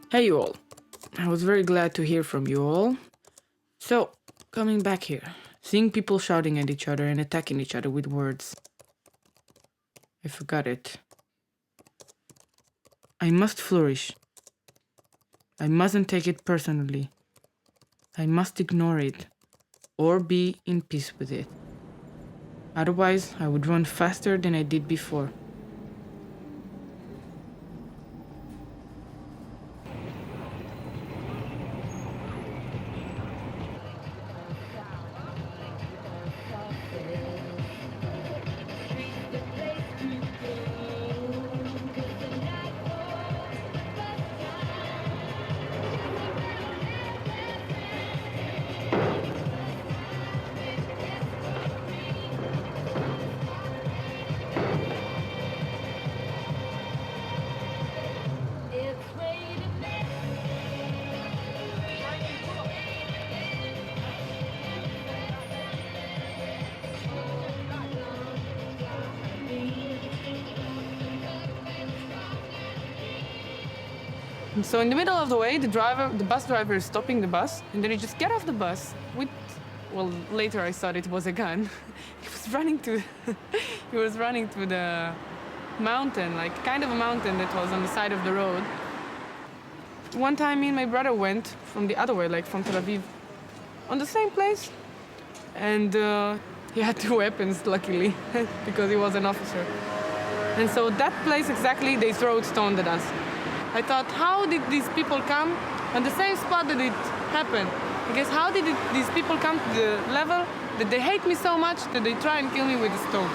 Hey you all. I was very glad to hear from you all. So, coming back here, seeing people shouting at each other and attacking each other with words. I forgot it. I must flourish. I mustn't take it personally. I must ignore it, or be in peace with it. Otherwise, I would run faster than I did before. And so in the middle of the way, the bus driver is stopping the bus, and then he just get off the bus with, well, later I thought it was a gun. He was running to, he was running to the mountain, like kind of a mountain that was on the side of the road. One time, me and my brother went from the other way, like from Tel Aviv, on the same place, and he had two weapons, luckily, because he was an officer. And so that place exactly, they throw stones at us. I thought, how did these people come on the same spot that it happened? I guess, how did these people come to the level that they hate me so much that they try and kill me with a stone?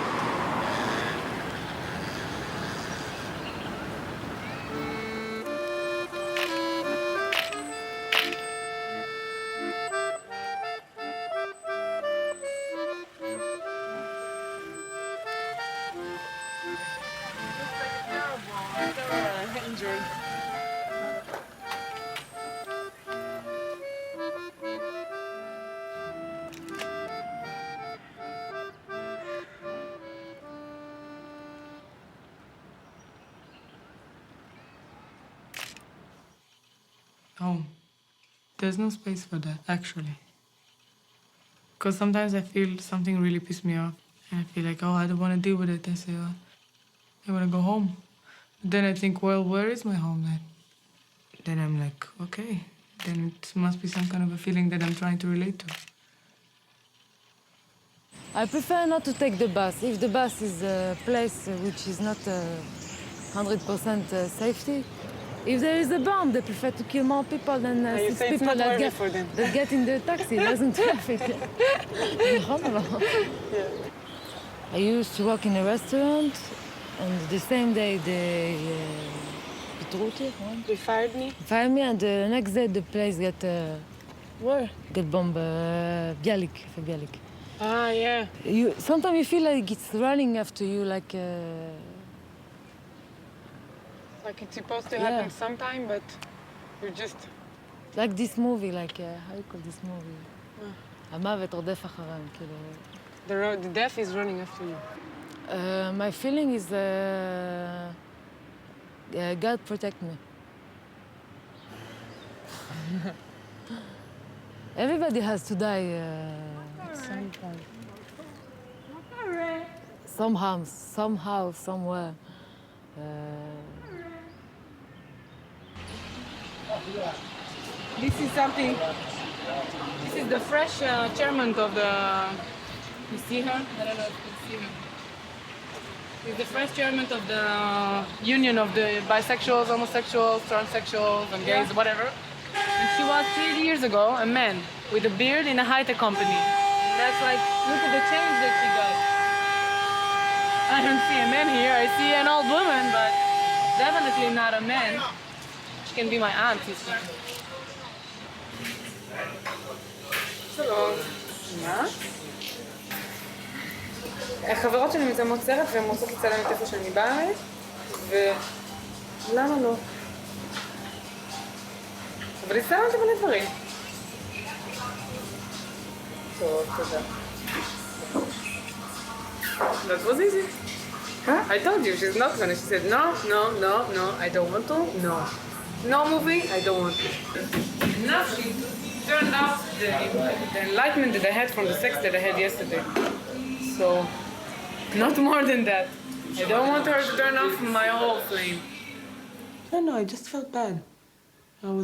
Injured. Oh, there's no space for that, actually. Because sometimes I feel something really pissed me off. And I feel like, oh, I don't want to deal with it. I say, oh, I want to go home. Then I think, well, where is my home then? Then I'm like, okay, then it must be some kind of a feeling that I'm trying to relate to. I prefer not to take the bus. If the bus is a place which is not 100% safety, if there is a bomb, they prefer to kill more people than you 6 say it's people not worthy for them. that get in the taxi. It doesn't traffic. I used to work in a restaurant, and the same day they They fired me? fired me, and the next day the place Where? get bomb. Bialik, for Bialik. Ah, yeah. Sometimes you feel like it's running after you, like. Like it's supposed to Yeah. happen sometime, but you're just... Like this movie, like, how you call this movie? המוות רודף אחריהם, כאילו. The death is running after you. My feeling is, God protect me. Everybody has to die At some point. somehow, somewhere. This is something... This is the fresh chairman of the... You see her? I don't know if you can see her. She's the fresh chairman of the union of the bisexuals, homosexuals, transsexuals, and gays, whatever. And she was 3 years ago a man with a beard in a high-tech company. And that's like, look at the change that she got. I don't see a man here. I see an old woman, but definitely not a man. She can be my aunt, you see. שלום. מה? החברות שלי מצלמות סרט והן רוצות לצלם את איפה שאני בארץ, ולמה לא? אבל הצטלמתי מלא דברים. טוב, תודה. That was easy. Huh? I told you she's not gonna. She said no, no, no, no, I don't want to, no. No movie, I don't want it. Now she turned off the enlightenment that I had from the sex that I had yesterday. So, not more than that. I don't want her to turn off my whole flame. I don't know, I just felt bad. I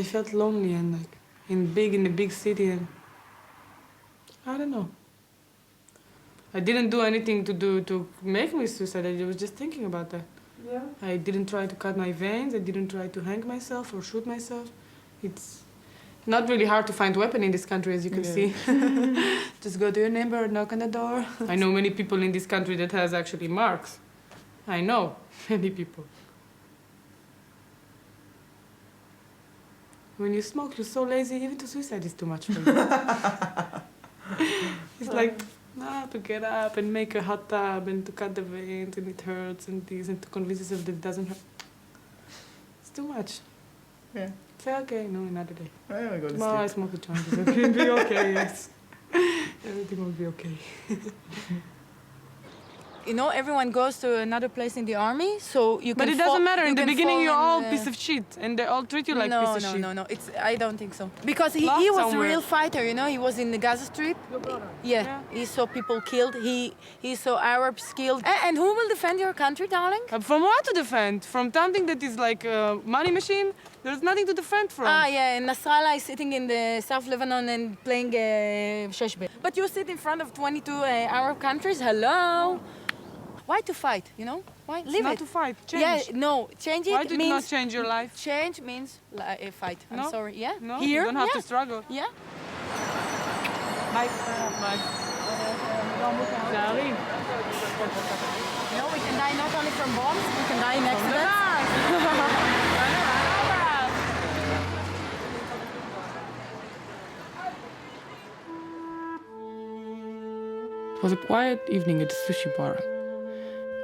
felt lonely and like in the big city, and I don't know. I didn't do anything to make me suicidal. I was just thinking about that. Yeah. I didn't try to cut my veins. I didn't try to hang myself or shoot myself. It's not really hard to find weapon in this country, as you can see. Just go to your neighbor, knock on the door. I know many people in this country that has actually marks. I know many people. When you smoke, you're so lazy, even to suicide is too much for you. It's like, to get up and make a hot tub and to cut the veins and it hurts and this and to convince yourself that it doesn't hurt. It's too much. Yeah. Say, okay, no, another day. I go to Tomorrow I sleep. smoke a joint. It'll be okay, yes. Everything will be okay. You know, everyone goes to another place in the army, so you can. But it doesn't matter. You In the can beginning, fall you're all in, piece of shit, and they all treat you like piece of shit. No. It's. I don't think so. Because he Lost was somewhere. a real fighter. You know, he was in the Gaza Strip. Yeah. He saw people killed. He saw Arabs killed. And who will defend your country, darling? From what to defend? From something that is like a money machine? There's nothing to defend from. Ah, yeah. And Nasrallah is sitting in the South Lebanon and playing sheshbeh. But you sit in front of 22 Arab countries. Hello. Why to fight? You know? Why It's leave not it? to fight. Change. Yeah. No. Change it Why did you means. not change your life? Change means fight. No? I'm sorry. Yeah. No, Here. you don't have yeah. to struggle. Yeah. Bye. Bye. Sorry. You know, we can die not only from bombs, we can die in accidents. It was a quiet evening at the sushi bar.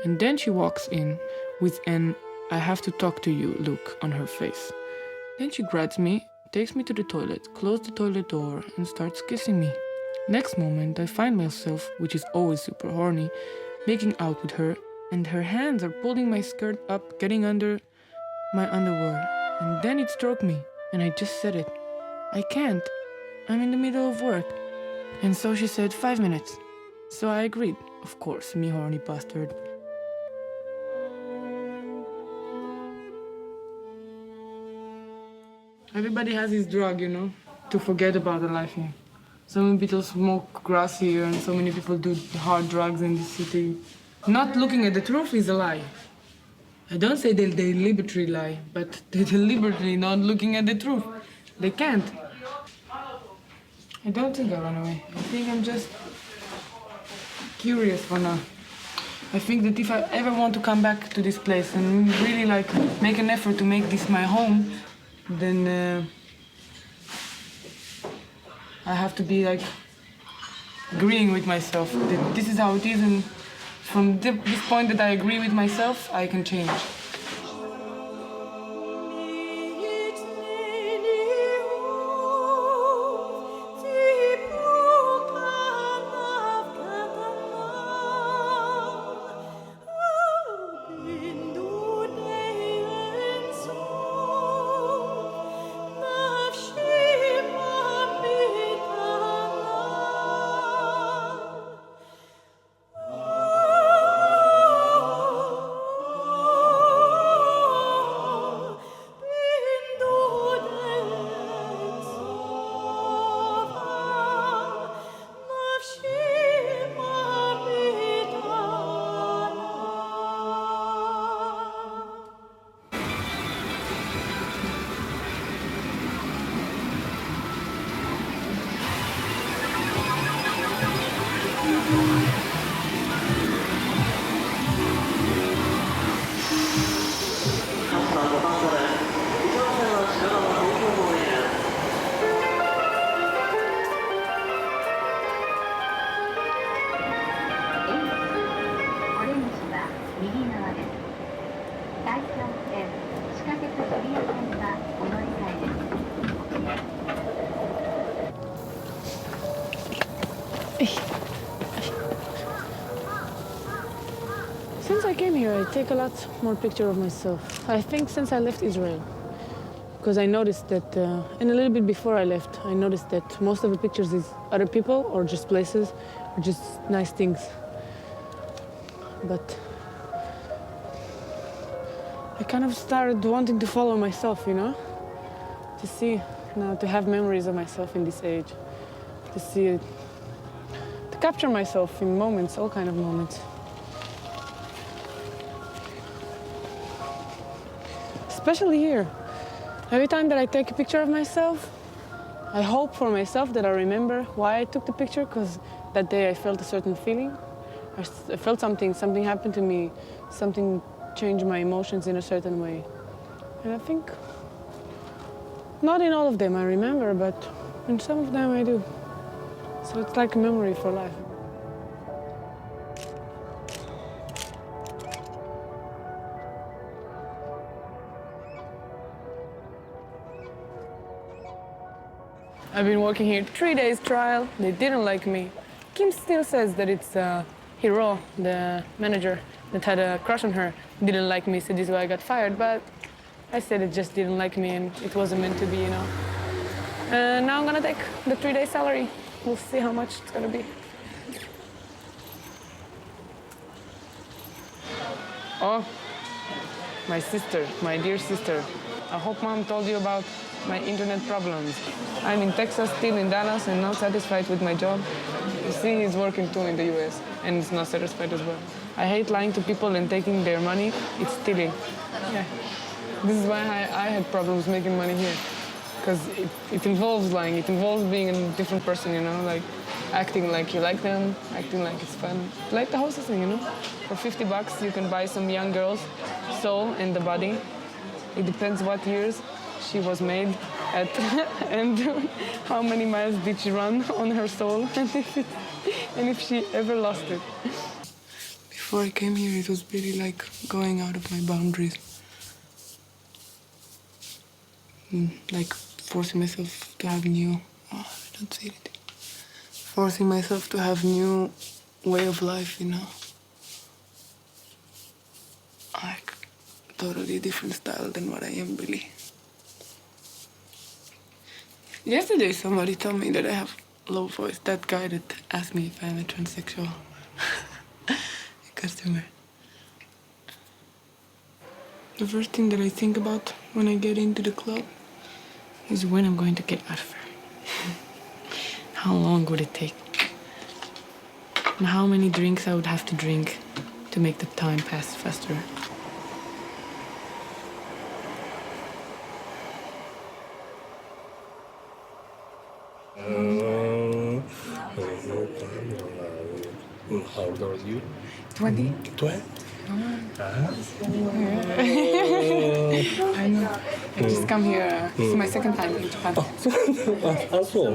And then she walks in with an "I have to talk to you" look on her face. Then she grabs me, takes me to the toilet, closes the toilet door, and starts kissing me. Next moment, I find myself, which is always super horny, making out with her, and her hands are pulling my skirt up, getting under my underwear. And then it struck me, and I just said it. I can't. I'm in the middle of work. And so she said 5 minutes. So I agreed, of course, me horny bastard. Everybody has his drug, you know, to forget about the life here. So many people smoke grass here and so many people do hard drugs in the city. Not looking at the truth is a lie. I don't say they deliberately lie, but they deliberately not looking at the truth. They can't. I don't think I run away. I think I'm just curious for now. I think that if I ever want to come back to this place and really like make an effort to make this my home, then I have to be like agreeing with myself that this is how it is, and from this point that I agree with myself, I can change. Since I came here, I take a lot more picture of myself. I think since I left Israel. because I noticed that, and a little bit before I left, I noticed that most of the pictures is other people or just places or just nice things. But I kind of started wanting to follow myself, you know? To see, to have memories of myself in this age. To see it, to capture myself in moments, all kind of moments. Especially here. Every time that I take a picture of myself, I hope for myself that I remember why I took the picture, because that day I felt a certain feeling. I felt something happened to me, something changed my emotions in a certain way. And I think, not in all of them I remember, but in some of them I do. So it's like a memory for life. I've been working here 3 days trial. They didn't like me. Kim still says that it's Hiro, the manager that had a crush on her, didn't like me, so this is why I got fired. But I said it just didn't like me and it wasn't meant to be, you know. And now I'm gonna take the 3-day salary. We'll see how much it's gonna be. Oh, my sister, my dear sister. I hope Mom told you about my internet problems. I'm in Texas, still in Dallas, and not satisfied with my job. You see, he's working too in the US, and he's not satisfied as well. I hate lying to people and taking their money. It's stealing. Yeah. This is why I had problems making money here. Because it involves lying. It involves being a different person, you know, like acting like you like them, acting like it's fun. Like the hostess thing, you know? For $50, you can buy some young girl's soul and the body. It depends what years she was made at and how many miles did she run on her soul and if she ever lost it. Before I came here, it was really like going out of my boundaries. Like forcing myself to have new, I don't say it. Forcing myself to have new way of life, you know? Like totally different style than what I am really. Yesterday somebody told me that I have low voice. That guy that asked me if I'm a transsexual. A customer. The first thing that I think about when I get into the club is when I'm going to get out of here. How long would it take? And how many drinks I would have to drink to make the time pass faster. How old are you? 20? 20? I know. I just come here. This is my second time in Japan. あ、そう。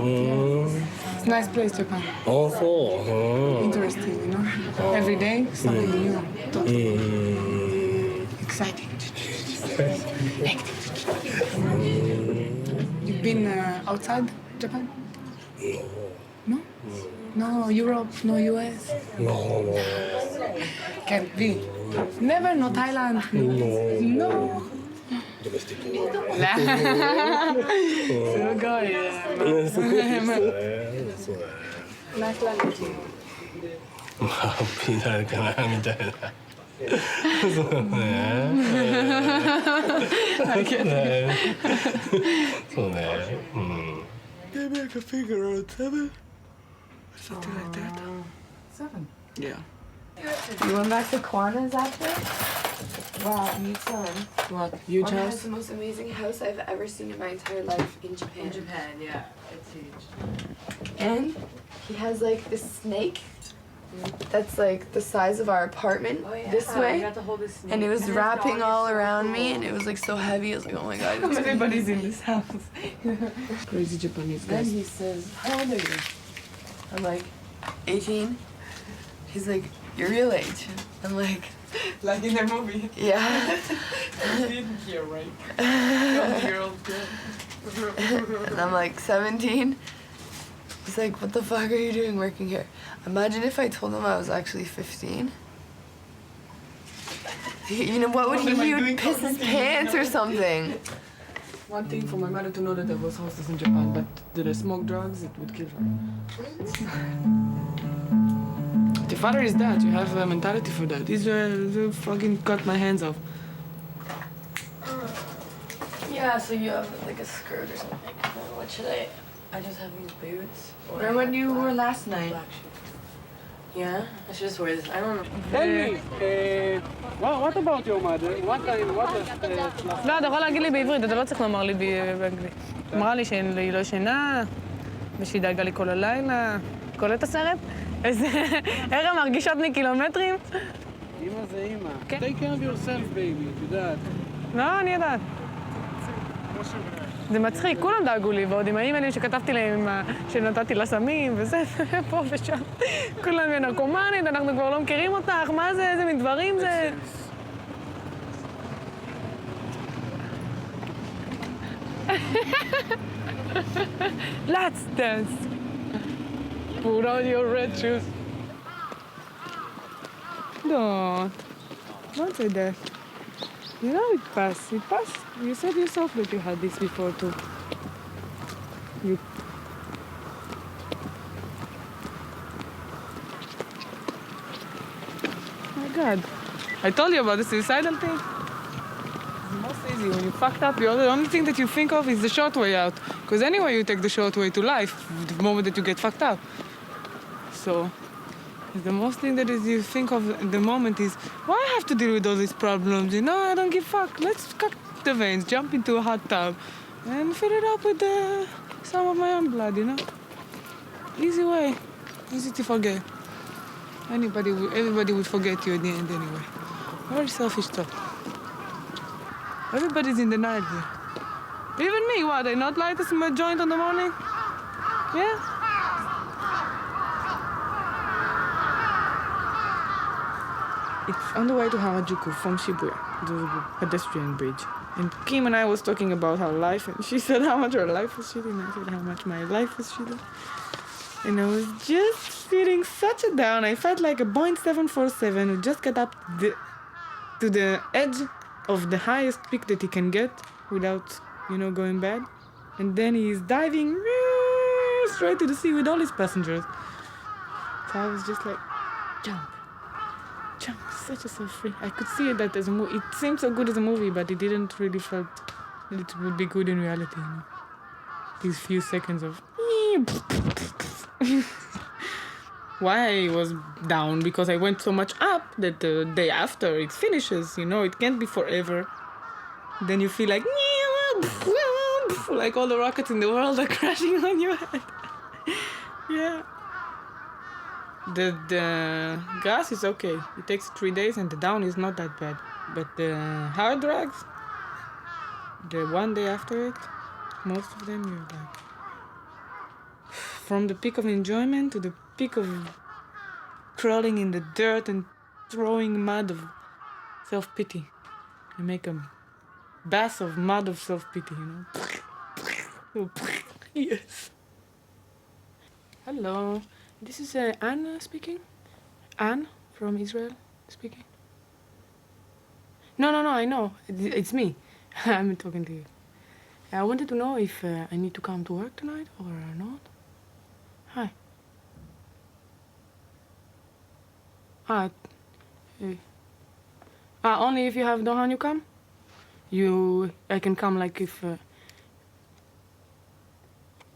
It's a nice place, Japan. あ、そう。 Interesting, you know? Every day, something new. Exciting. You've been outside Japan? No. No, Europe, no US. No. Can't be. Never, no Thailand. No. Domestic. すごいね。すごいですね。そうね。Nice language. まあ、ピーナルかなみたいな。そうね。そうね。うん。Maybe I can figure out 7. Something like that. 7. Yeah. You went back to Kwanzaa's after? Wow, you son. What? Huge Kwana has house? the most amazing house I've ever seen in my entire life in Japan. In Japan, yeah, it's huge. And he has like this snake that's like the size of our apartment this You way. got to hold this snake. And it was And his wrapping dog all is so around cool. me and it was like so heavy. I was like, oh my god. It's Everybody's in this house. Crazy Japanese Then guys. he says, how old are you? I'm like, 18. He's like, your real age. I'm like, Like in the movie. yeah. Here, right? 12-year-old girl. And I'm like, 17? He's like, what the fuck are you doing working here? Imagine if I told him I was actually 15. You know, what would What am I he doing would piss his talking to you? pants or something. one thing for my mother to know that there was horses in Japan, but did I smoke drugs? It would kill her. If your father is that, you have a mentality for that. Israel fucking cut my hands off. Yeah, so you have like a skirt or something. What should I just have these boots? Or what you wore last night. Black shoes. Yeah, I should just wear this. I don't know. Tell me, what about your mother? What לא, אתה יכול להגיד לי בעברית, אתה לא צריך לומר לי באנגלית. אמרה לי שהיא לא ישנה, ושהיא דאגה לי כל הלילה. קולט את הסרט? איזה... איך הן מרגישות מקילומטרים? אמא זה אמא. Take care of yourself, baby, את יודעת. לא, אני יודעת. זה מצחיק, כולם דאגו לי, ועוד עם האימיילים שכתבתי להם, שנתתי לה סמים וזה, פה ושם. כולם נרקומנית, אנחנו כבר לא מכירים אותך, מה זה, איזה מין דברים זה? Let's dance. Put on your red shoes. Don't say that. You know it passed. It passed. You said yourself that you had this before too. You. My God. I told you about the suicidal thing. It's the most easy. When you fucked up, the only thing that you think of is the short way out. Because anyway, you take the short way to life the moment that you get fucked up. So. The most thing that is you think of at the moment is, why I have to deal with all these problems? You know, I don't give a fuck. Let's cut the veins, jump into a hot tub, and fill it up with some of my own blood, you know? Easy way. Easy to forget. Everybody would forget you at the end anyway. Very selfish stuff. Everybody's in denial here. Even me, what? I not light a joint in the morning? Yeah? It's on the way to Harajuku from Shibuya, the pedestrian bridge. And Kim and I was talking about our life, and she said how much her life was shitty, and I said how much my life was shitty. And I was just feeling such a down. I felt like a Boeing 747 who just got up to the edge of the highest peak that he can get without, going bad. And then he's diving straight to the sea with all his passengers. So I was just like, jump. Such a self-free. I could see that as a movie. It seemed so good as a movie, but it didn't really felt that it would be good in reality. These few seconds of why I was down, because I went so much up that the day after it finishes, it can't be forever. Then you feel like all the rockets in the world are crashing on your head. Yeah. The gas is okay. It takes 3 days and the down is not that bad. But the hard drugs, the one day after it, most of them you're like, from the peak of enjoyment to the peak of crawling in the dirt and throwing mud of self-pity. You make a bath of mud of self-pity, Yes. Hello. This is Anne speaking. Anne from Israel speaking. No, I know. It's me. I'm talking to you. I wanted to know if I need to come to work tonight or not. Hi. Only if you have Dohan you come? I can come like if...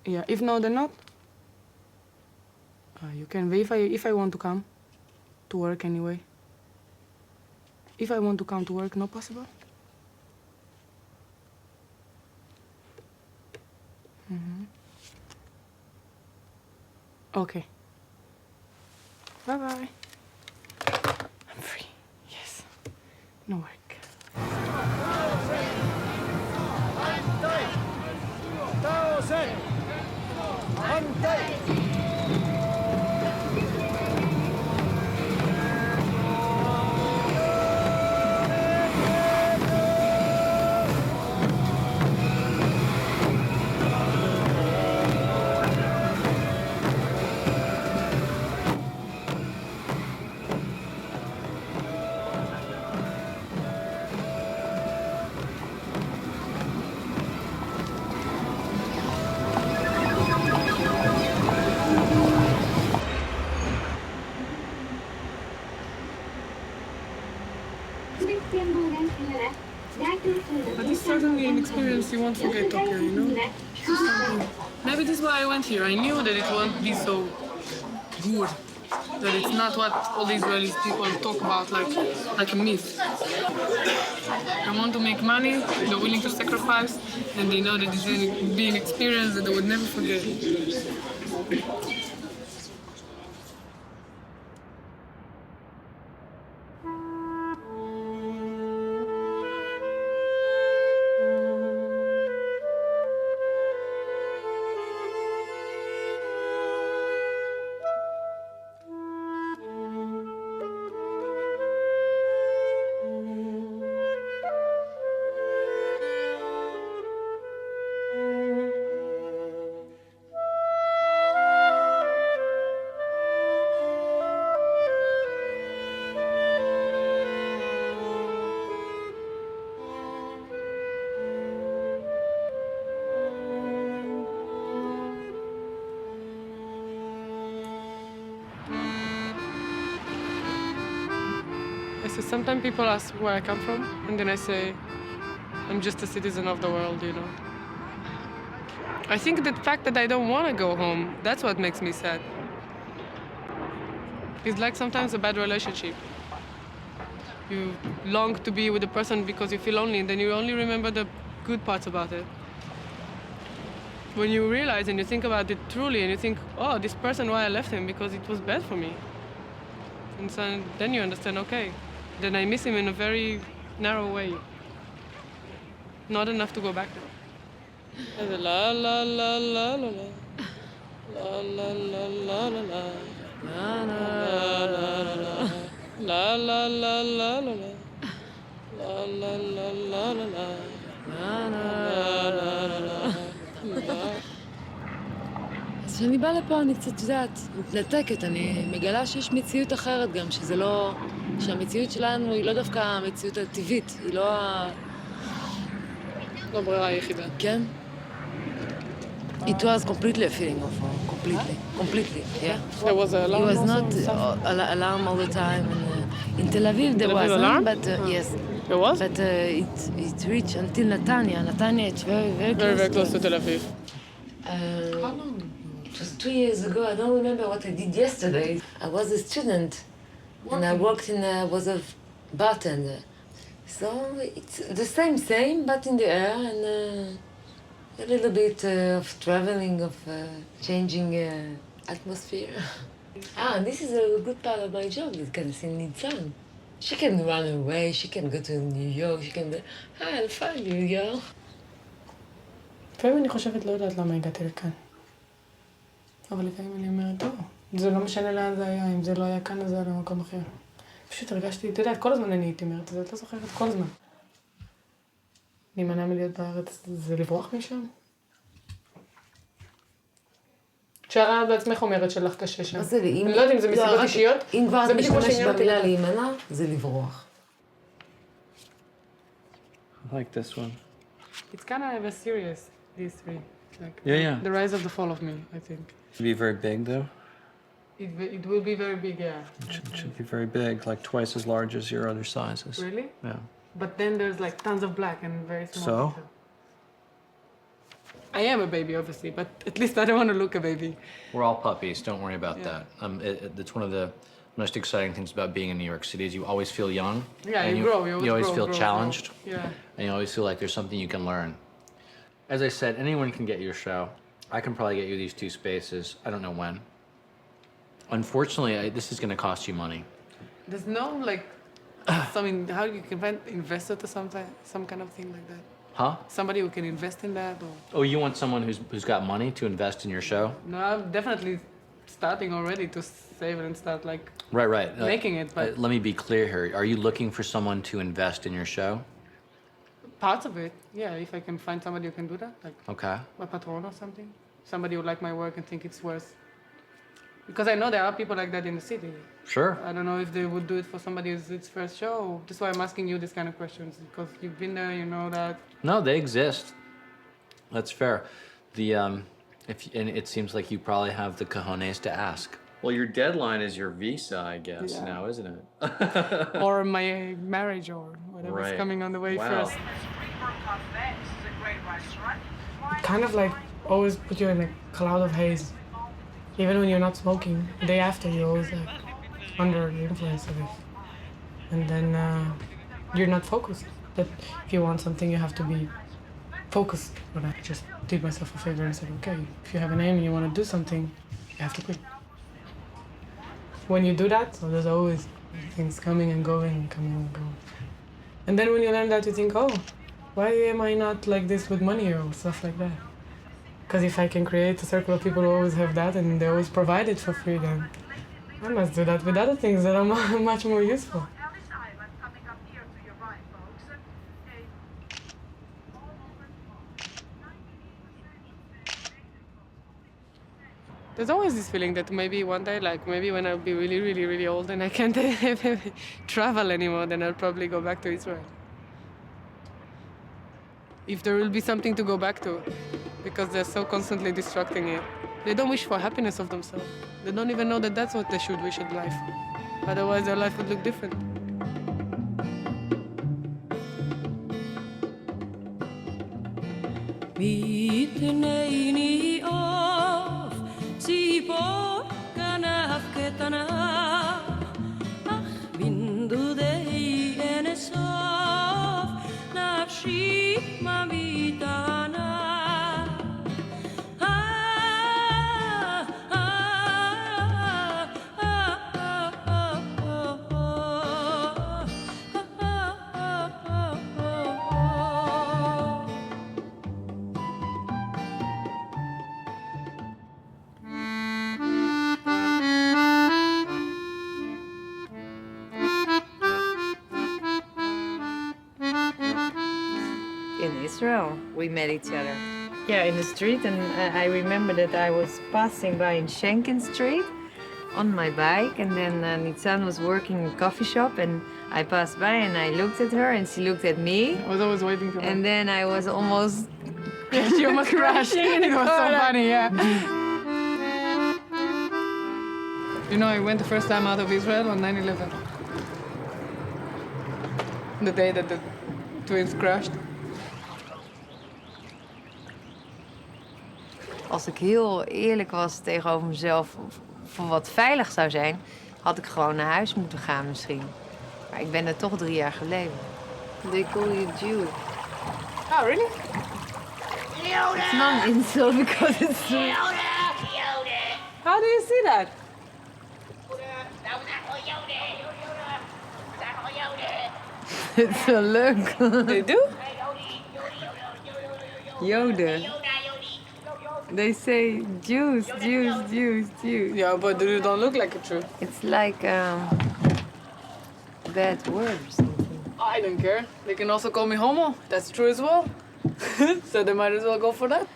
if no, then not. You can, if I want to come to work anyway. If I want to come to work, not possible? Okay. Bye-bye. I'm free. Yes. No work. But it's certainly an experience you won't forget, Tokyo, you know? Maybe this is why I went here. I knew that it won't be so good. That it's not what all the Israeli people talk about like a myth. They want to make money, they're willing to sacrifice, and they know that this is being an experience that they would never forget. So sometimes people ask where I come from, and then I say, I'm just a citizen of the world, you know. I think the fact that I don't want to go home, that's what makes me sad. It's like sometimes a bad relationship. You long to be with the person because you feel lonely, and then you only remember the good parts about it. When you realize and you think about it truly, and you think, oh, this person, why I left him? Because it was bad for me. And so then you understand, okay, then I miss him in a very narrow way. Not enough to go back there. La la la la la la. La la la la la la. La la la la. La la la la la la. La la la la la la. La la la la. אז כשאני באה לפה אני קצת, יודעת, מתנתקת, אני מגלה שיש מציאות אחרת גם, שזה לא... שהמציאות שלנו היא לא דווקא המציאות הטבעית, היא לא ה... לא ברירה היחידה. כן? It was completely a feeling of completely, yeah? There was an alarm. It was not alarm all the time. And, in Tel Aviv there was, alarm? but yes. There was? But it reached until Netanya. Netanya, it's very close to Tel Aviv. It was 2 years ago. I don't remember what I did yesterday. I was a student, and I worked was a bartender. So it's the same, but in the air, and a little bit of traveling, of changing atmosphere. This is a good part of my job. This can see Nitzan. She can run away. She can go to New York. She can. I'll find you, girl. לפעמים אני חושבת, לא יודעת למה הגעתי לכאן. אבל לפעמים אני אומרת, לא, זה לא משנה לאן זה היה, אם זה לא היה כאן, אז זה היה במקום אחר. פשוט הרגשתי, אתה יודעת, כל הזמן אני הייתי אומרת, את לא זוכרת, כל הזמן. להימנע מלהיות בארץ, זה לברוח משם? שרה בעצמך אומרת שלך קשה שם. אני לא יודעת אם זה מסיבות אישיות, אם כבר את משתמשת במילה להימנע, זה לברוח. I like this one. It's kind of serious, these three. Like, Yeah. The rise of the fall of me, I think. Should be very big, though. It will be very big, yeah. It should be very big, like twice as large as your other sizes. Really? Yeah. But then there's like tons of black and very small. So? detail. I am a baby, obviously, but at least I don't want to look a baby. We're all puppies. Don't worry about that. It's one of the most exciting things about being in New York City is you always feel young. Yeah, and you grow. You always feel challenged. Yeah. And you always feel like there's something you can learn. As I said, anyone can get your show. I can probably get you these 2 spaces. I don't know when. Unfortunately, this is going to cost you money. There's no like, how you can invest it or some kind of thing like that. Huh? Somebody who can invest in that, or Oh, you want someone who's got money to invest in your show? no, I'm definitely starting already to save and start like Right. making it. But Let me be clear here. Are you looking for someone to invest in your show? parts of it, yeah. If I can find somebody who can do that, like Okay. a patron or something, somebody who like my work and think it's worth. Because I know there are people like that in the city. Sure. I don't know if they would do it for somebody who's its first show. That's why I'm asking you this kind of questions, because you've been there, you know that. No, they exist. That's fair. And it seems like you probably have the cojones to ask. Well, your deadline is your visa, I guess, Yeah. now, isn't it? Or my marriage or whatever's Right. coming on the way Wow. first. Kind of like always put you in a cloud of haze. Even when you're not smoking, the day after you're always like under the influence of it. And then you're not focused. But if you want something, you have to be focused. But I just did myself a favor and said, okay, if you have an aim and you want to do something, you have to quit. When you do that, so there's always things coming and going and coming and going. And then when you learn that, you think, oh, why am I not like this with money or stuff like that? Because if I can create a circle of people who always have that and they always provide it for free, then I must do that with other things that are much more useful. There's always this feeling that maybe one day, like maybe when I'll be really, really, really old and I can't travel anymore, then I'll probably go back to Israel. If there will be something to go back to, because they're so constantly destructing it. They don't wish for happiness of themselves. They don't even know that that's what they should wish in life. Otherwise, their life would look different. Mitneini of Sipor kanaf ketana Ach bindu dei enesof Nafshi mamitana In Israel, we met each other. Yeah, in the street, and I remember that I was passing by in Schenken Street on my bike, and then Nitzan was working in a coffee shop, and I passed by and I looked at her, and she looked at me, I was always waiting for and then I was almost she almost crashed. It was so funny, yeah. You know, I went the first time out of Israel on 9/11. The day that the twins crashed. Als ik heel eerlijk was tegenover mezelf voor wat veilig zou zijn, had ik gewoon naar huis moeten gaan misschien. Maar ik ben er toch 3 jaar gebleven. They call you Jew. Oh, really? It's not an insult because it's true. How do you see that? It's a look. They do? Joden. They say Jews, Jews, Jews, Jews. Yeah, but you don't look like a Jew. It's like bad word or something. I don't care. They can also call me homo. That's true as well. So they might as well go for that.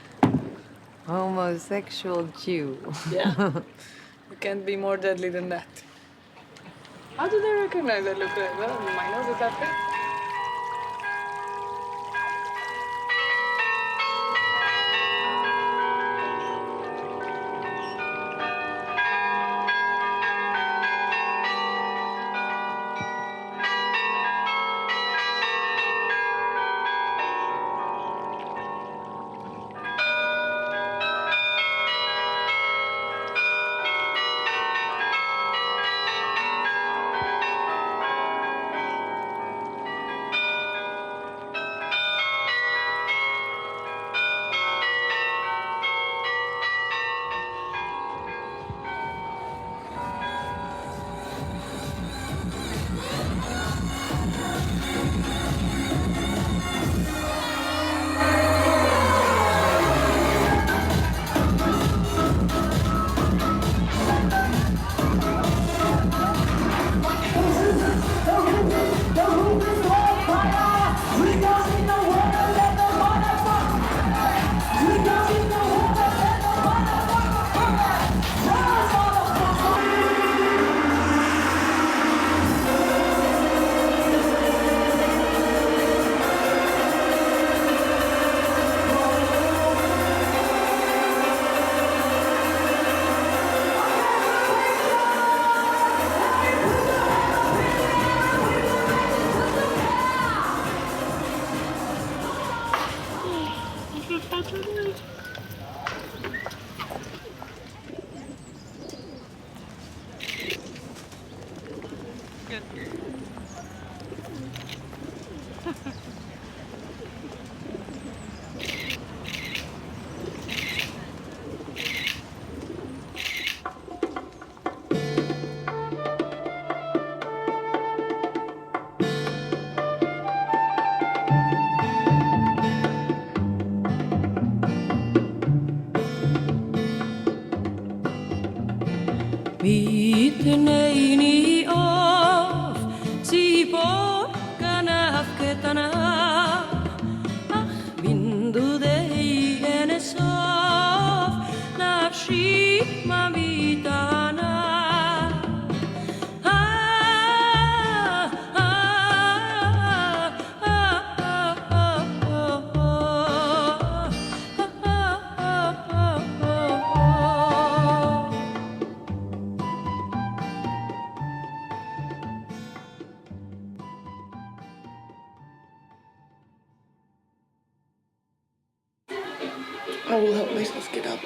Homosexual Jew. Yeah. You can't be more deadly than that. How do they recognize I look like that? My nose is that big. Good. Viitneini of siipokana hafketana ah vindudei enesof nafshi mamitana I will help myself get up.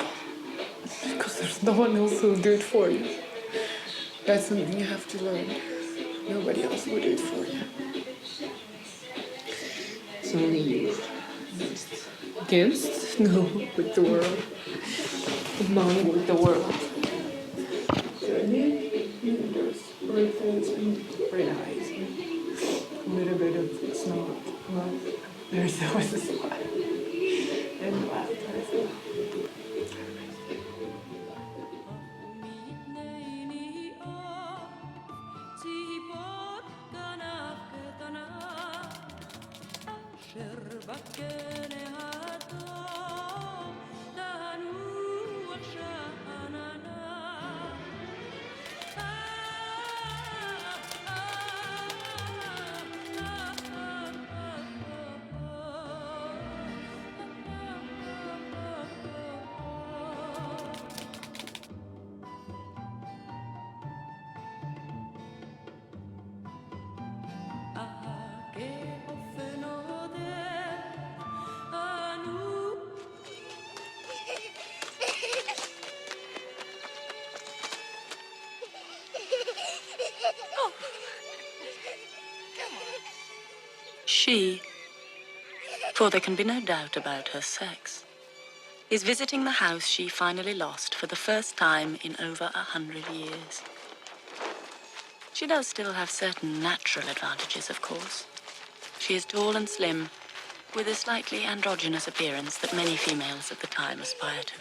Because there's no one else who will do it for you. That's something you have to learn. Nobody else will do it for you. It's only you. Against? No, with the world. Among with the world. There's red face and red eyes. A little bit of snot. There's always a smile. And laughter as well. Viitneini of siipokana hafketana asher bakkene hato tahanu akshanana She, for there can be no doubt about her sex, is visiting the house she finally lost for the first time in over 100 years. She does still have certain natural advantages, of course. She is tall and slim, with a slightly androgynous appearance that many females at the time aspire to.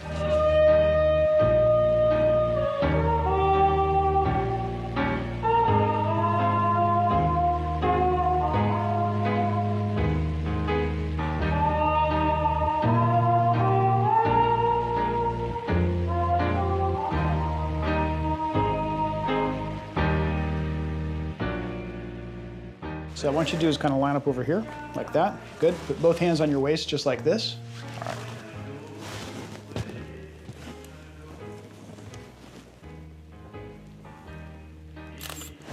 So what I want you to do is kind of line up over here, like that. Good. Put both hands on your waist, just like this. All right.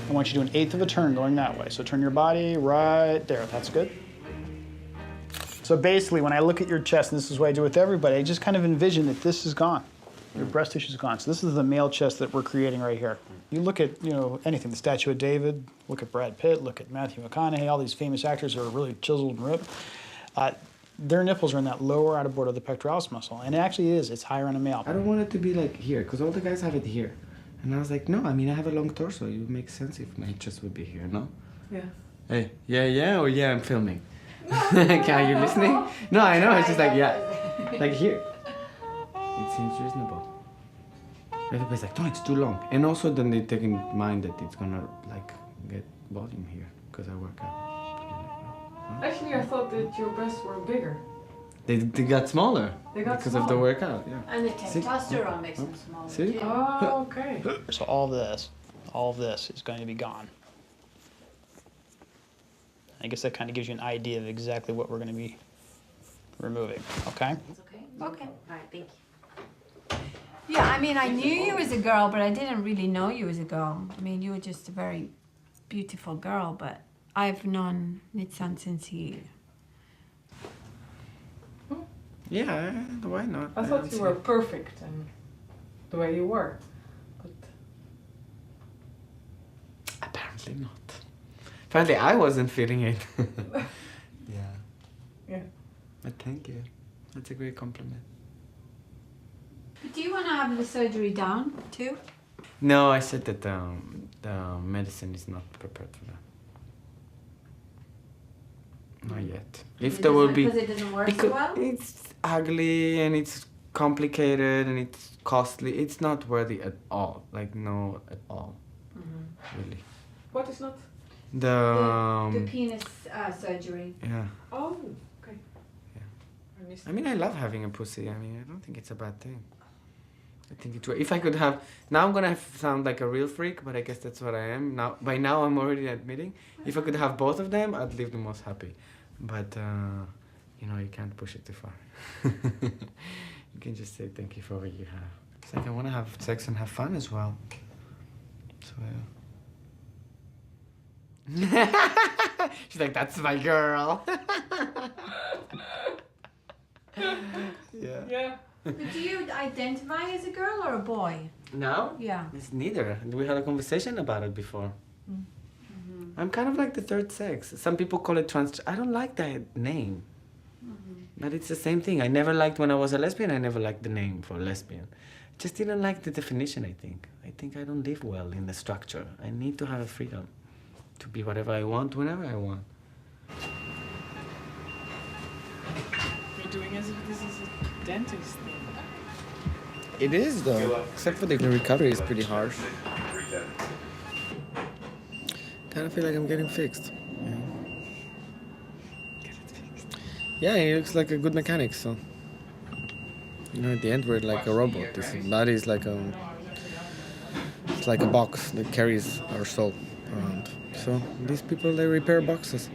I want you to do 1/8 of a turn going that way. So turn your body right there. That's good. So basically, when I look at your chest, and this is what I do with everybody, I just kind of envision that this is gone. Your breast tissue is gone. So this is the male chest that we're creating right here. You look at, anything, the Statue of David, look at Brad Pitt, look at Matthew McConaughey, all these famous actors who are really chiseled and ripped. Their nipples are in that lower outer border of the pectoralis muscle. And it actually is, it's higher on a male. I don't want it to be like here, because all the guys have it here. And I was like, no, I mean, I have a long torso. It would make sense if my chest would be here, no? Yeah. Hey, yeah, or yeah, I'm filming. Are you listening? No, I know, it's just like, yeah. Like here. It seems reasonable. Everybody's like, no, it's too long. And also then they take in mind that it's gonna like get volume here because I work out. Actually, I thought that your breasts were bigger. They got smaller. They got because smaller. of the workout, yeah. And the testosterone makes them smaller. See? Oh, okay. So all of this is going to be gone. I guess that kind of gives you an idea of exactly what we're going to be removing, okay? Okay. Okay. All right, thank you. Yeah, I mean, I knew you as a girl, but I didn't really know you as a girl. I mean, you were just a very beautiful girl, but I've known Nitsan since he... Yeah, why not? I thought you were perfect and the way you were, but... Apparently Apparently not. Apparently I wasn't feeling it. Yeah. Yeah. But thank you. That's a great compliment. But do you want to have the surgery done too? No, I said that the medicine is not prepared for that. Not yet. If there will be, because it doesn't work so well? it's ugly and it's complicated and it's costly. It's not worthy at all. Like no, at all. Really. What is not? The penis surgery. Yeah. Oh, okay. Yeah. I mean, I love having a pussy. I mean, I don't think it's a bad thing. I think it's if I could have. Now I'm gonna sound like a real freak, but I guess that's what I am. Now, by now, I'm already admitting. If I could have both of them, I'd live the most happy. But you know, you can't push it too far. You can just say thank you for what you have. It's like I want to have sex and have fun as well. So yeah. She's like, that's my girl. Yeah. Yeah. But do you identify as a girl or a boy? Now? Yeah. It's neither. We had a conversation about it before. I'm kind of like the third sex. Some people call it trans. I don't like that name. But it's the same thing. I never liked when I was a lesbian. I never liked the name for lesbian. Just didn't like the definition, I think. I think I don't live well in the structure. I need to have a freedom to be whatever I want, whenever I want. You're doing as if this is a dentist thing. It is though, except for the recovery is pretty harsh. Kind of feel like I'm getting fixed. Yeah. Get it fixed. Yeah, he looks like a good mechanic, so. You know, at the end we're like a robot. This body is like it's like a box that carries our soul around. So these people, they repair boxes.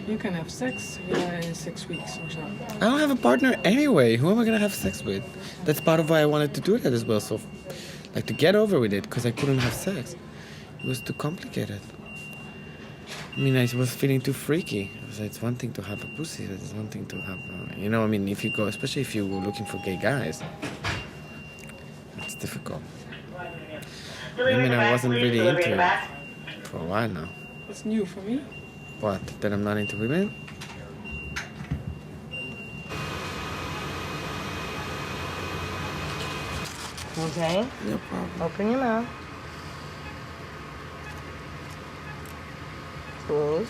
You can have sex in 6 weeks or so. I don't have a partner anyway. Who am I gonna have sex with? That's part of why I wanted to do that as well. So, like, to get over with it, because I couldn't have sex. It was too complicated. I mean, I was feeling too freaky. It's one thing to have a pussy, it's one thing to have, you know, I mean, if you go, especially if you were looking for gay guys, it's difficult. I mean, I wasn't really into it for a while now. It's new for me. What? That I'm not into women? Okay? No problem. Open your mouth. Close.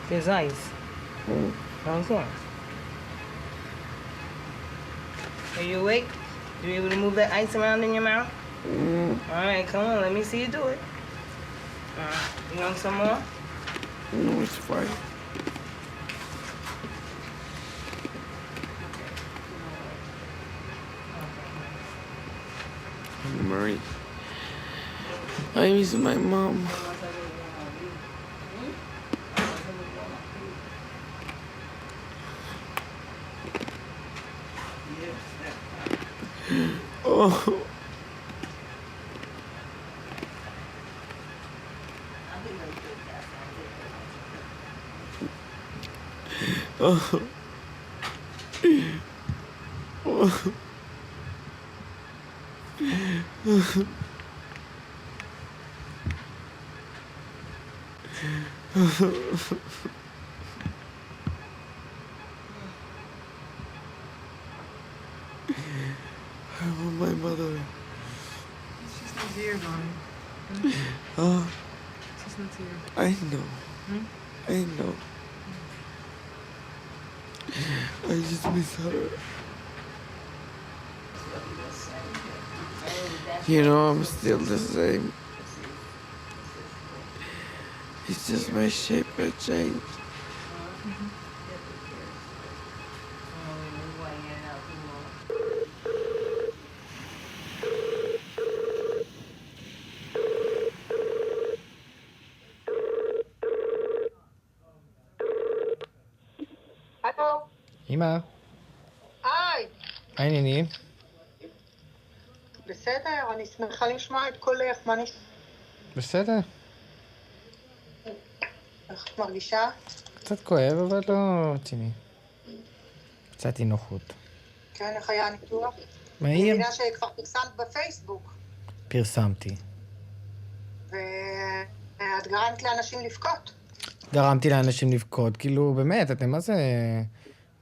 There's ice. Okay. Are you awake? You able to move that ice around in your mouth? All right, come on, let me see you do it. You want some more? No, it's fine. Marie, I miss my mom. Oh. Oh. Oh. I want my mother. She's not here, Bonnie. Oh, She's not here. I know. I know. I just miss her. You know, I'm still the same. It's just my shape that changed. הלו? אמא, היי, מה העניינים? בסדר, אני שמחה לשמוע את קולך, מה נשמע? בסדר. איך את מרגישה? קצת כואב, אבל לא רציני. קצת אי נוחות. כן, איך היה הניתוח? אני מהיר. מבינה שכבר פרסמת בפייסבוק, פרסמתי. ואת גרמת לאנשים לבכות. גרמתי לאנשים לבכות, כאילו, באמת, אתם מה זה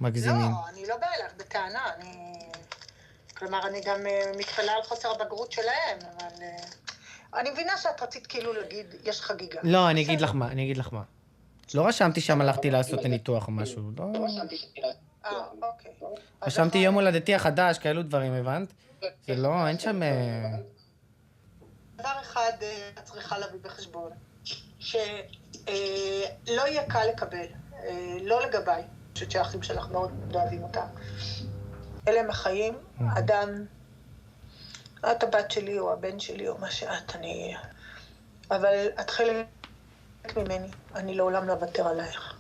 מגזימים? לא, אני לא באה אליך בטענה, כלומר, אני גם מתפלאה על חוסר הבגרות שלהם, אבל... אני מבינה שאת רצית כאילו להגיד, יש חגיגה. לא, אני אגיד לך מה. לא רשמתי שם הלכתי לעשות ניתוח או משהו, לא. אוקיי. רשמתי יום הולדתי החדש, כאלו דברים, הבנת? זה לא, אין שם... דבר אחד את צריכה להביא בחשבון, שלא יהיה קל לקבל, לא לגביי, אני חושבת שהאחים שלך מאוד אוהבים אותם. אלה הם החיים, אדם, את הבת שלי או הבן שלי או מה שאת, אבל את חלק ממני, אני לעולם לא אוותר עלייך.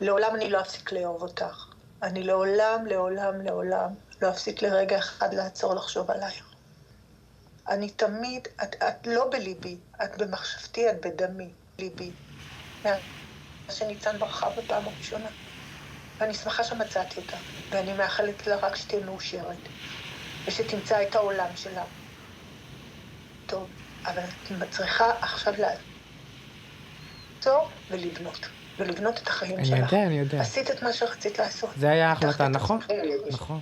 לעולם אני לא אפסיק לאהוב אותך. אני לעולם לא אפסיק לרגע אחד לעצור לחשוב עלייך. אני תמיד, את לא בליבי, את במחשבתי, את בדמי, ליבי. שניצן ברחה בפעם הראשונה. ואני שמחה שמצאתי אותה, ואני מאחלת לה רק שתהיה מאושרת, ושתמצא את העולם שלה. טוב, אבל את צריכה עכשיו לעצור ולבנות את החיים שלך. אני יודע. עשית את מה שרצית לעשות. זה היה ההחלטה, נכון? נכון.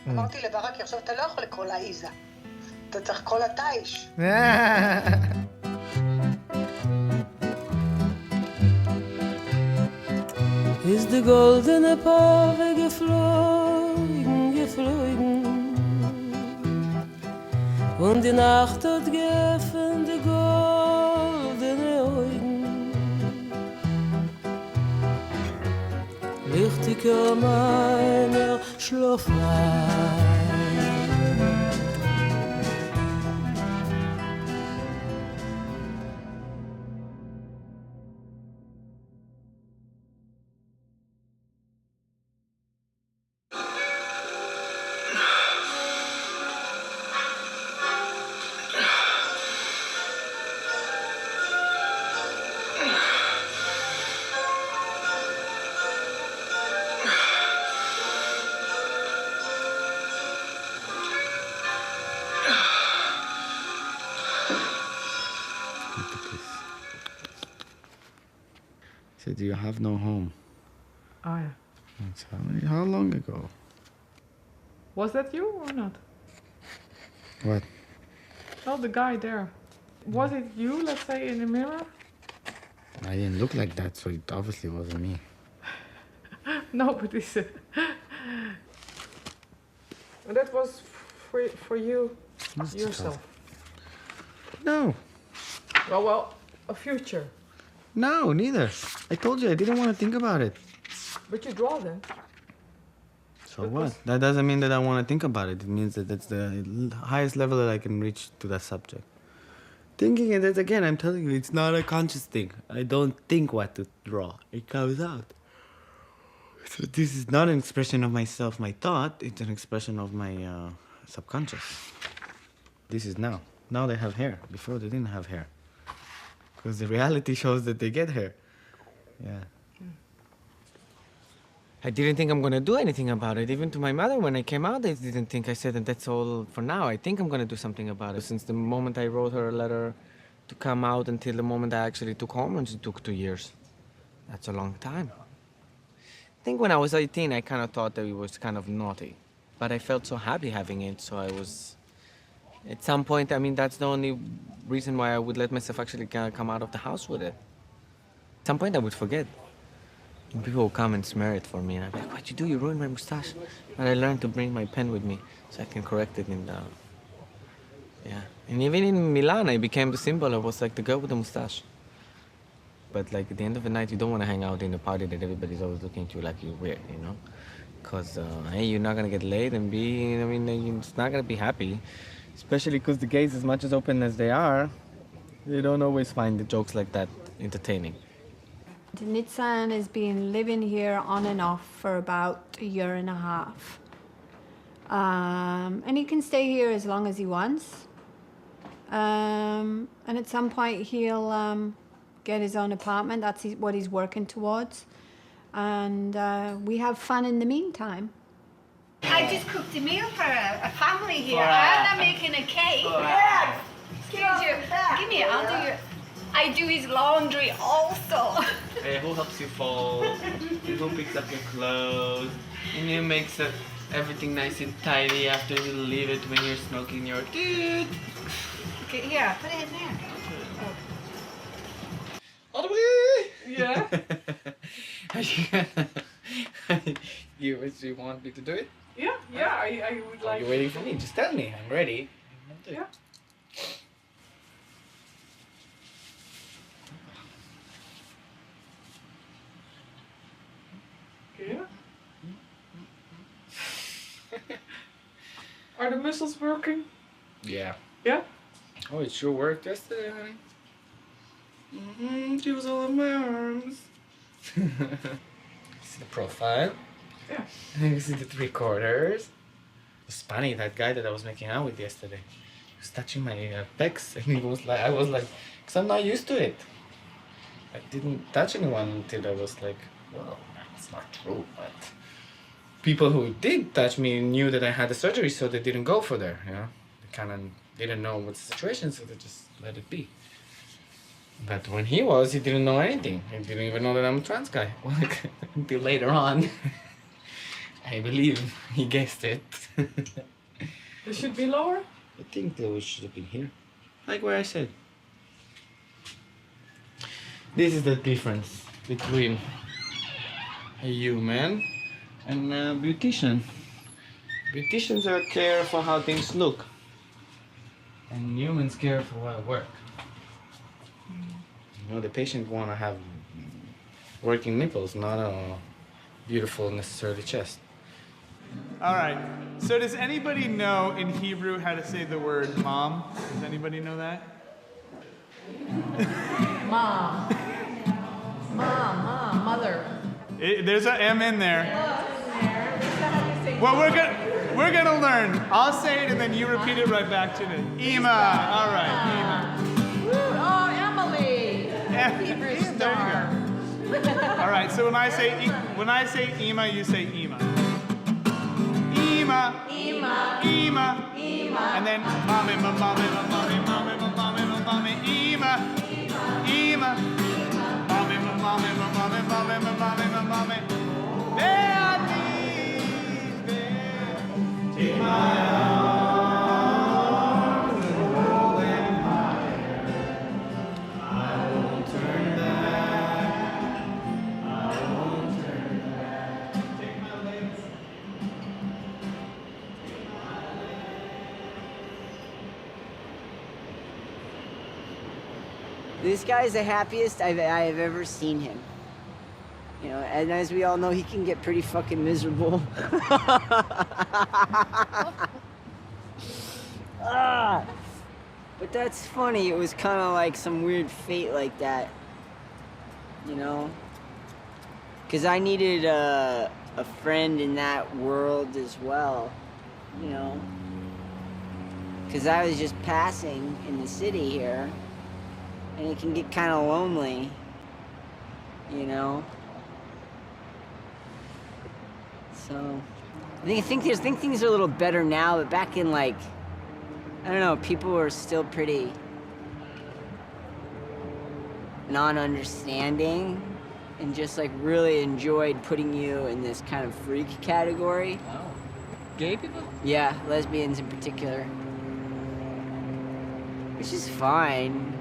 אמרתי לברק, עכשיו אתה לא יכול לקרוא לה איזה. אתה צריך לקרוא לה טייש. Ist die goldene Pave geflogen, und die Nacht hat geöffnet die goldene Augen. Lichtiger meiner Schlafwein. Said you have no home. Oh, yeah. How long ago? Was that you or not? What? Oh, the guy there. Was it you, let's say, in the mirror? I didn't look like that, so it obviously wasn't me. No, but it's... that was for you, That's yourself. No. Well, a future. No, neither. I told you I didn't want to think about it. But you draw then. So what? That doesn't mean that I want to think about it. It means that that's the highest level that I can reach to that subject. Thinking it is, again, I'm telling you, it's not a conscious thing. I don't think what to draw. It comes out. So this is not an expression of myself, my thought. It's an expression of my subconscious. This is now. Now they have hair. Before they didn't have hair. Because the reality shows that they get hair. Yeah. I didn't think I'm going to do anything about it. Even to my mother, when I came out, I didn't think. I said that that's all for now. I think I'm going to do something about it. Since the moment I wrote her a letter to come out until the moment I actually took hormones, it took 2 years. That's a long time. I think when I was 18, I kind of thought that it was kind of naughty. But I felt so happy having it, so I was... At some point, I mean, that's the only reason why I would let myself actually come out of the house with it. At some point, I would forget. And people would come and smear it for me, and I'd be like, what'd you do? You ruined my mustache. And I learned to bring my pen with me so I can correct it in the... Yeah. And even in Milan, I became the symbol. I was like the girl with the mustache. But like at the end of the night, you don't want to hang out in a party that everybody's always looking at you like you're weird, you know? Because, A, you're not going to get laid, and B, I mean, you're just not going to be happy. Especially because the gays, as much as open as they are, they don't always find the jokes like that entertaining. Nitzan has been living here on and off for about 1.5 years. And he can stay here as long as he wants. And at some point he'll get his own apartment. That's what he's working towards. And we have fun in the meantime. I just cooked a meal for a family here, and I'm making a cake. Yeah. Give me it, I'll do your... I do his laundry also. Who helps you fold? Who picks up your clothes? And who makes everything nice and tidy after you leave it when you're smoking your dude? Okay, here, put it in there. Yeah. You want me to do it? Yeah, I would like... You're waiting for me. Just tell me. I'm ready. Yeah. Yeah. Are the muscles working? Yeah. Yeah? Oh, it sure worked yesterday, honey. She was all in my arms. See the profile? Yeah. And then you see the 3/4. It's funny, that guy that I was making out with yesterday, he was touching my pecs, and he was like, I was like, because I'm not used to it. I didn't touch anyone until I was like, well, that's not true, but people who did touch me knew that I had the surgery, so they didn't go for there, you know? They kind of didn't know what's the situation, so they just let it be. But when he didn't know anything. He didn't even know that I'm a trans guy. Until later on, I believe he guessed it. It should be lower? I think that we should have been here. Like where I said. This is the difference between a human and a beautician. Beauticians care for how things look. And humans care for what work. You know, the patient want to have working nipples, not a beautiful, necessarily chest. All right. So does anybody know in Hebrew how to say the word mom? Does anybody know that? Mom. Mom, mother. There's an M in there. Well, we're gonna learn. I'll say it and then you repeat it right back to me. Ima. All right, Ima. Oh, Emily. Hebrew star. All right. So when I say Ima, you say Ima. Ima. Ima. Ima. Ima. And then mommy, mommy, mommy, mommy, mommy, mommy, Ima. Ima. Mommy, mommy, mommy, mommy, mommy, mommy. Take my arms and hold them higher. I won't turn back. I won't turn back. Take my legs. This guy's the happiest I have ever seen him. You know, and as we all know, he can get pretty fucking miserable. But that's funny. It was kind of like some weird fate like that. You know? Because I needed a friend in that world as well. You know? Because I was just passing in the city here. And it can get kind of lonely. You know? So, I think things are a little better now, but back in like, I don't know, people were still pretty non-understanding and just like really enjoyed putting you in this kind of freak category. Oh. Gay people? Yeah, lesbians in particular. Which is fine.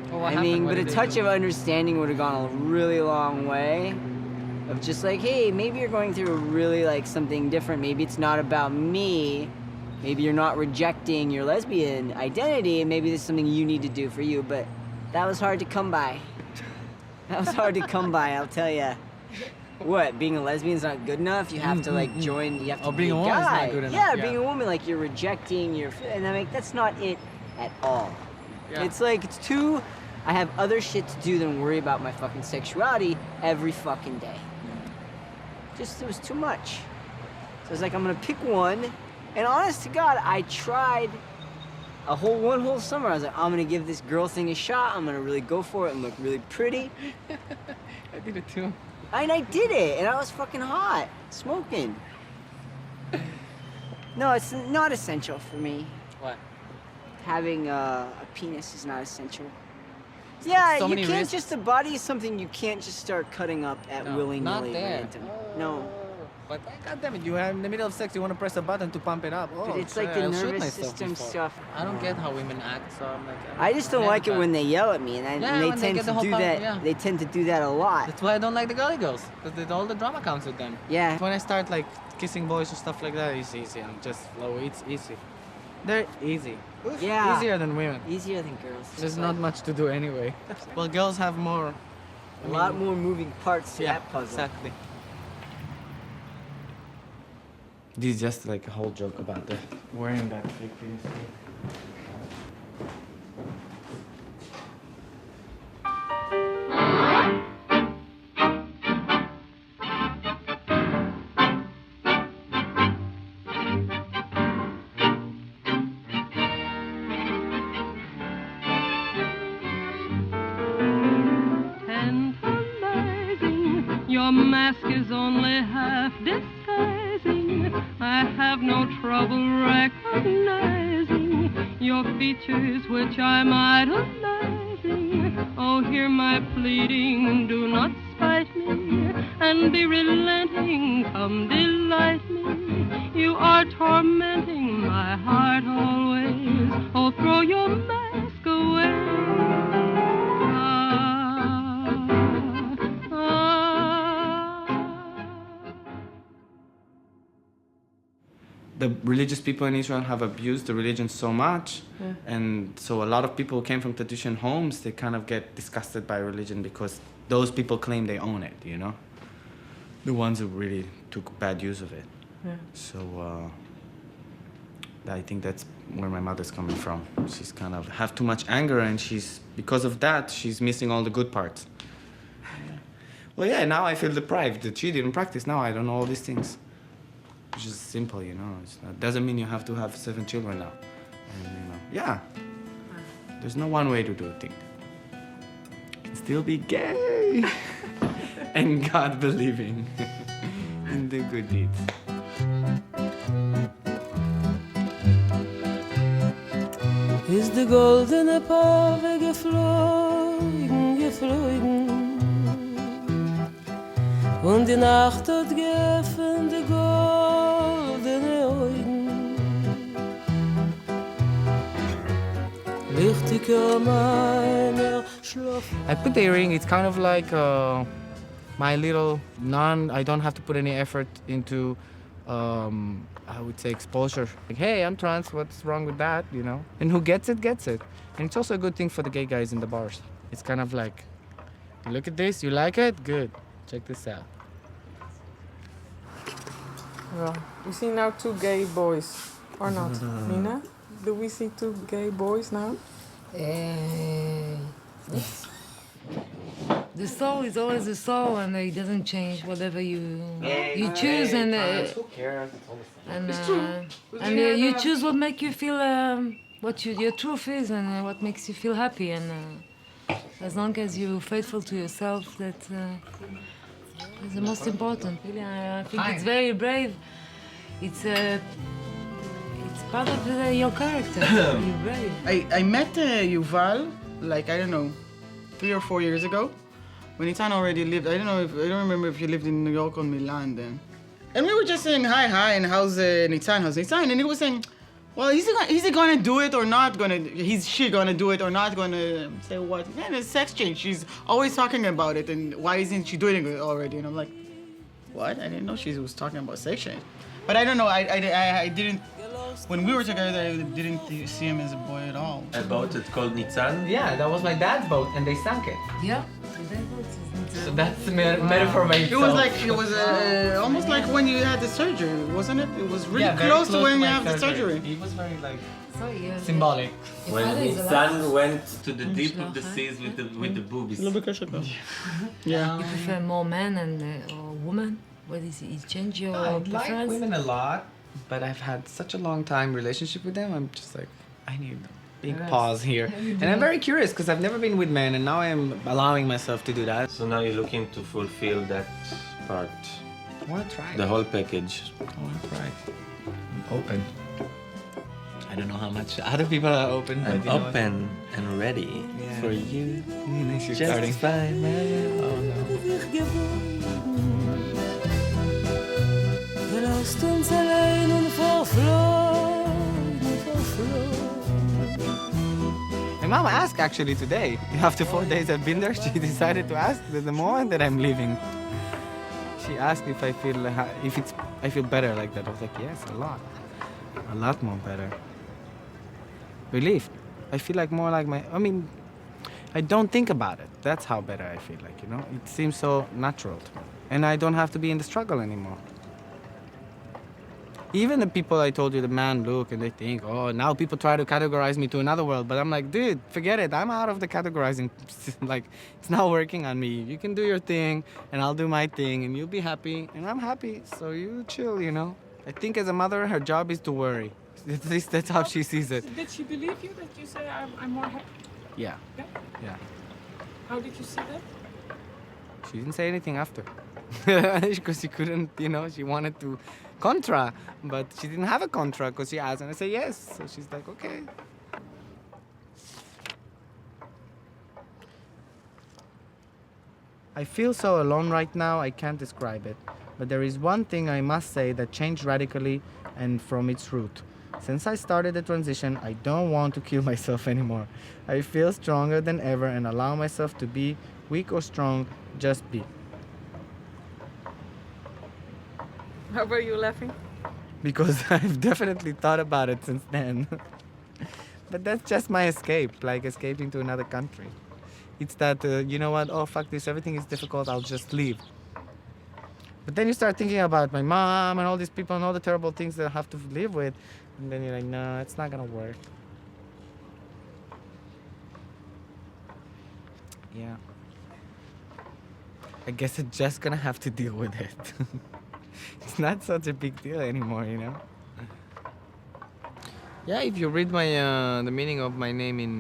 Well, what I mean, happened? What but a did they touch do? of understanding would have gone a really long way. Of just like, hey, maybe you're going through really like something different. Maybe it's not about me. Maybe you're not rejecting your lesbian identity, and maybe this is something you need to do for you. But that was hard to come by. That was hard to come by, I'll tell you. What, being a lesbian's not good enough? You have to like join, you have to be being a woman's guy. not good enough. Yeah, being a woman, like you're rejecting your, and I'm like, that's not it at all. Yeah. It's like, it's too, I have other shit to do than worry about my fucking sexuality every fucking day. Just, it was too much. So I was like, I'm gonna pick one. And honest to God, I tried one whole summer, I was like, I'm gonna give this girl thing a shot. I'm gonna really go for it and look really pretty. I did it too. And I did it, and I was fucking hot, smoking. No, it's not essential for me. What? Having a penis is not essential. Yeah, so you many can't risks. just, the body is something you can't just start cutting up at willy-nilly. not there. Random. No. But goddammit, you are in the middle of sex, you want to press a button to pump it up. Oh, But it's like the I'll shoot nervous myself system before. stuff. I don't get how women act, so I'm like. I just don't like it when they yell at me, and, Yeah, and they when they tend get the to whole do pump, that. yeah. They tend to do that a lot. That's why I don't like the girly girls, because all the drama comes with them. Yeah. When I start like kissing boys and stuff like that, it's easy. I'm just slow. It's easy. They're easy. Yeah. Easier than women. Easier than girls. There's not much to do anyway. Well, girls have more. A lot more moving parts to that puzzle. Exactly. This is just like a whole joke about the wearing that fake penis. Tantalizing, your mask is only half disguising. I have no trouble recognizing your features which I'm idolizing. Oh, hear my pleading, do not spite me, and be relenting, come delight me. You are tormenting my heart always. Oh, throw your mask away. The religious people in Israel have abused the religion so much, Yeah. and so a lot of people who came from tradition homes, they kind of get disgusted by religion because those people claim they own it, you know? The ones who really took bad use of it. Yeah. So I think that's where my mother's coming from. She's kind of have too much anger, and because of that, she's missing all the good parts. Well, yeah, now I feel deprived that she didn't practice. Now I don't know all these things. It's just simple, you know. It doesn't mean you have to have 7 children now. And, you know, yeah. There's no one way to do a thing. You can still be gay and God believing in the good deeds. Ist die goldene Pave geflogen, geflogen. Und die Nacht hat geöffnet die goldene Augen. Lichtiger meiner Schlaf. I put the earring, it's kind of like my little I don't have to put any effort into, I would say, exposure. Like, hey, I'm trans, what's wrong with that, you know? And who gets it, gets it. And it's also a good thing for the gay guys in the bars. It's kind of like, look at this, you like it? Good, check this out. Well, we see now 2 gay boys, or not? Nina? Do we see 2 gay boys now? The soul is always the soul, and it doesn't change. Whatever you choose, and Who cares? It's all the same. and you choose what makes you feel what your truth is, and what makes you feel happy. And as long as you're faithful to yourself, that is the most important. Really, I think it's very brave. It's part of your character. You're brave. I met Yuval, like, I don't know, 3 or 4 years ago, when Nitan already lived. I don't remember if he lived in New York or Milan then. And we were just saying hi, and how's Nitan, and he was saying, well, is he gonna do it or not gonna, she gonna do it or not gonna, say what? Man, it's sex change. She's always talking about it, and why isn't she doing it already? And I'm like, what? I didn't know she was talking about sex change. But I don't know, I didn't, when we were together, I didn't see him as a boy at all. A boat that's called Nitzan? Yeah, that was my dad's boat, and they sank it. Yeah. So that's a metaphor by itself. It was like, almost like when you had the surgery, wasn't it? It was really close to when you have the surgery. He was very like So symbolic. When Nitzan went to the deep of the seas with the boobies. Yeah. You prefer more men or women? What is it? You change your I preference? like women a lot, but I've had such a long time relationship with them. I'm just like, I need them. big pause here. And I'm very curious because I've never been with men, and now I'm allowing myself to do that. So now you're looking to fulfill that part. I want to try. The whole package. I want to try. I'm open. I don't know how much other people are open. I'm but you know open and ready for you. Nice, you're Just starting. fine, man. Oh no. My mom asked actually today. After 4 days I've been there, she decided to ask the moment that I'm leaving. She asked if I feel I feel better like that. I was like, yes, a lot more better. Relieved. I feel like more like I don't think about it. That's how better I feel like, you know? It seems so natural to me. And I don't have to be in the struggle anymore. Even the people I told you, the man look and they think, oh, now people try to categorize me to another world. But I'm like, dude, forget it. I'm out of the categorizing. Like, it's not working on me. You can do your thing and I'll do my thing and you'll be happy and I'm happy. So you chill, you know? I think as a mother, her job is to worry. At least that's how she sees it. Did she believe you that you say I'm more happy? Yeah. Yeah? Yeah. How did you see that? She didn't say anything after. Because she couldn't, you know, she wanted to contra, but she didn't have a contra because she asked and I said yes. So she's like, okay. I feel so alone right now, I can't describe it. But there is one thing I must say that changed radically and from its root. Since I started the transition, I don't want to kill myself anymore. I feel stronger than ever and allow myself to be weak or strong, just be. How were you laughing? Because I've definitely thought about it since then. But that's just my escape, like escaping to another country. It's that, you know what, oh fuck this, everything is difficult, I'll just leave. But then you start thinking about my mom and all these people and all the terrible things that I have to live with. And then you're like, no, it's not gonna work. Yeah. I guess I'm just gonna have to deal with it. It's not such a big deal anymore, you know? Yeah, if you read my the meaning of my name in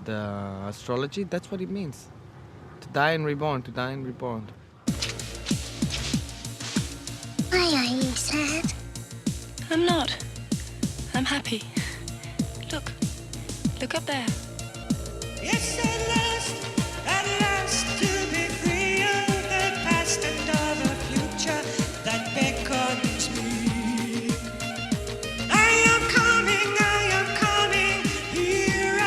the astrology, that's what it means. To die and reborn, to die and reborn. Why are you sad? I'm not. I'm happy. Look up there. Yes, at last to be free of the past and of a future that beckons me. I am coming, here I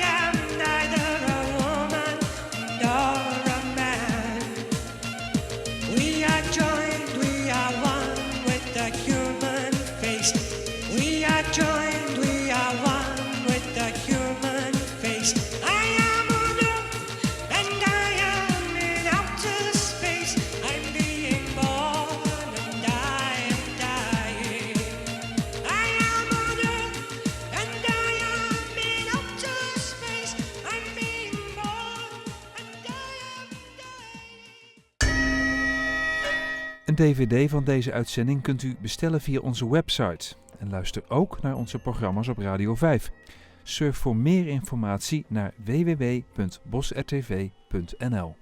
am, neither a woman nor a man. We are joined, we are one with the human face. We are joined, we are one with the human face. I am on earth and I am in outer space. I'm being born and I am dying. I am on earth and I am in outer space. I'm being born and I am Een dvd van deze uitzending kunt u bestellen via onze website. En luister ook naar onze programma's op Radio 5. Surf voor meer informatie naar www.bosrtv.nl.